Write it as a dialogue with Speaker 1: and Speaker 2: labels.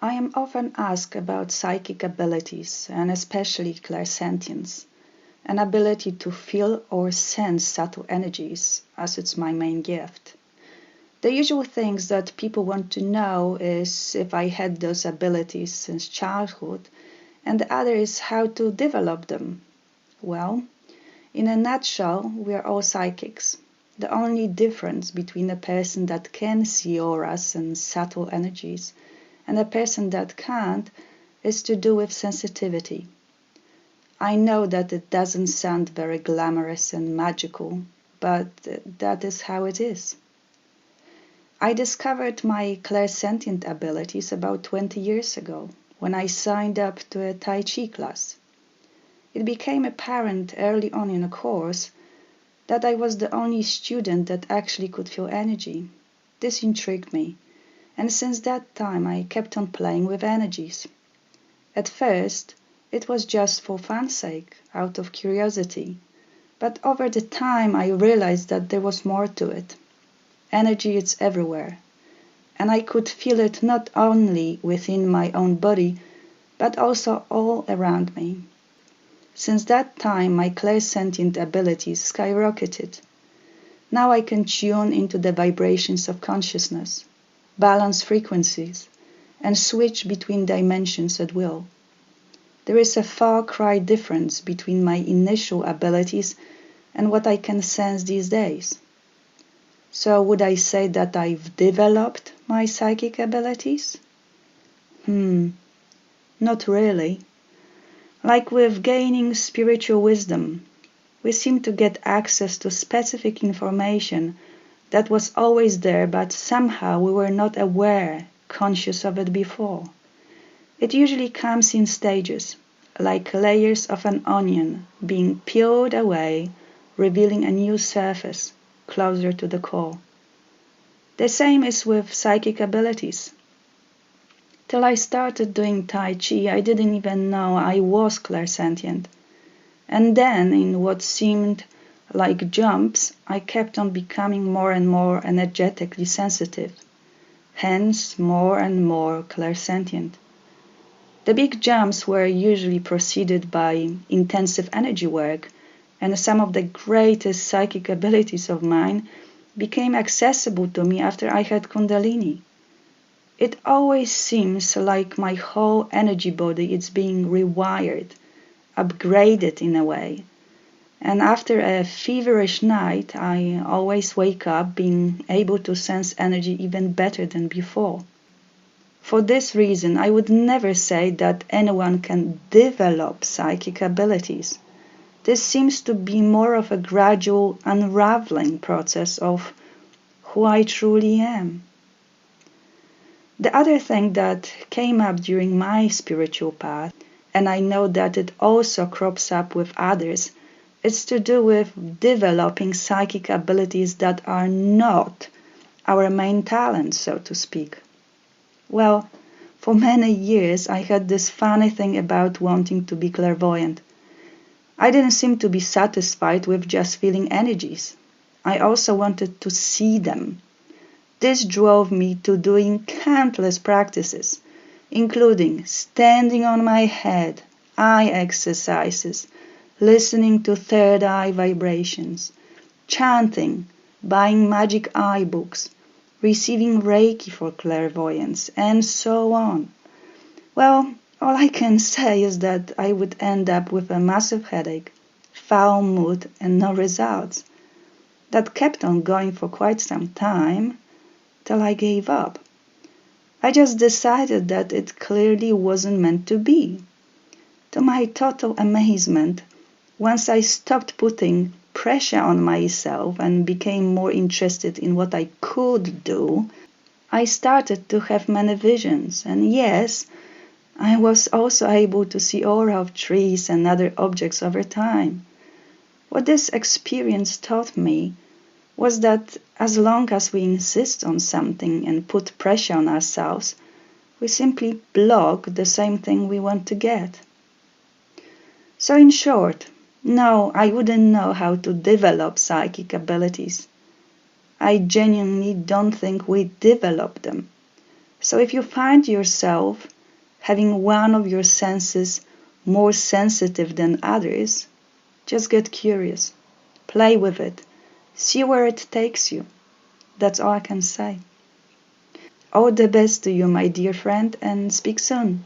Speaker 1: I am often asked about psychic abilities, and especially clairsentience, an ability to feel or sense subtle energies, as it's my main gift. The usual things that people want to know is if I had those abilities since childhood, and the other is how to develop them. Well, in a nutshell, we are all psychics. The only difference between a person that can see auras and subtle energies and a person that can't is to do with sensitivity. I know that it doesn't sound very glamorous and magical, but that is how it is. I discovered my clairsentient abilities about 20 years ago when I signed up to a Tai Chi class. It became apparent early on in a course that I was the only student that actually could feel energy. This intrigued me, and since that time I kept on playing with energies. At first, it was just for fun's sake, out of curiosity, but over the time I realized that there was more to it. Energy is everywhere, and I could feel it not only within my own body, but also all around me. Since that time, my clairsentient abilities skyrocketed. Now I can tune into the vibrations of consciousness, balance frequencies, and switch between dimensions at will. There is a far cry difference between my initial abilities and what I can sense these days. So would I say that I've developed my psychic abilities? Not really. Like with gaining spiritual wisdom, we seem to get access to specific information that was always there, but somehow we were not aware, conscious of it before. It usually comes in stages, like layers of an onion being peeled away, revealing a new surface closer to the core. The same is with psychic abilities. Till I started doing Tai Chi, I didn't even know I was clairsentient. And then, in what seemed like jumps, I kept on becoming more and more energetically sensitive, hence more and more clairsentient. The big jumps were usually preceded by intensive energy work, and some of the greatest psychic abilities of mine became accessible to me after I had Kundalini. It always seems like my whole energy body is being rewired, upgraded in a way. And after a feverish night, I always wake up being able to sense energy even better than before. For this reason, I would never say that anyone can develop psychic abilities. This seems to be more of a gradual unraveling process of who I truly am. The other thing that came up during my spiritual path, and I know that it also crops up with others, it's to do with developing psychic abilities that are not our main talents, so to speak. Well, for many years I had this funny thing about wanting to be clairvoyant. I didn't seem to be satisfied with just feeling energies. I also wanted to see them. This drove me to doing countless practices, including standing on my head, eye exercises, listening to third eye vibrations, chanting, buying magic eye books, receiving Reiki for clairvoyance, and so on. Well, all I can say is that I would end up with a massive headache, foul mood, and no results. That kept on going for quite some time, till I gave up. I just decided that it clearly wasn't meant to be. To my total amazement, once I stopped putting pressure on myself and became more interested in what I could do, I started to have many visions, and yes, I was also able to see aura of trees and other objects over time. What this experience taught me was that as long as we insist on something and put pressure on ourselves, we simply block the same thing we want to get. So in short, no, I wouldn't know how to develop psychic abilities. I genuinely don't think we develop them. So if you find yourself having one of your senses more sensitive than others, just get curious. Play with it. See where it takes you. That's all I can say. All the best to you, my dear friend, and speak soon.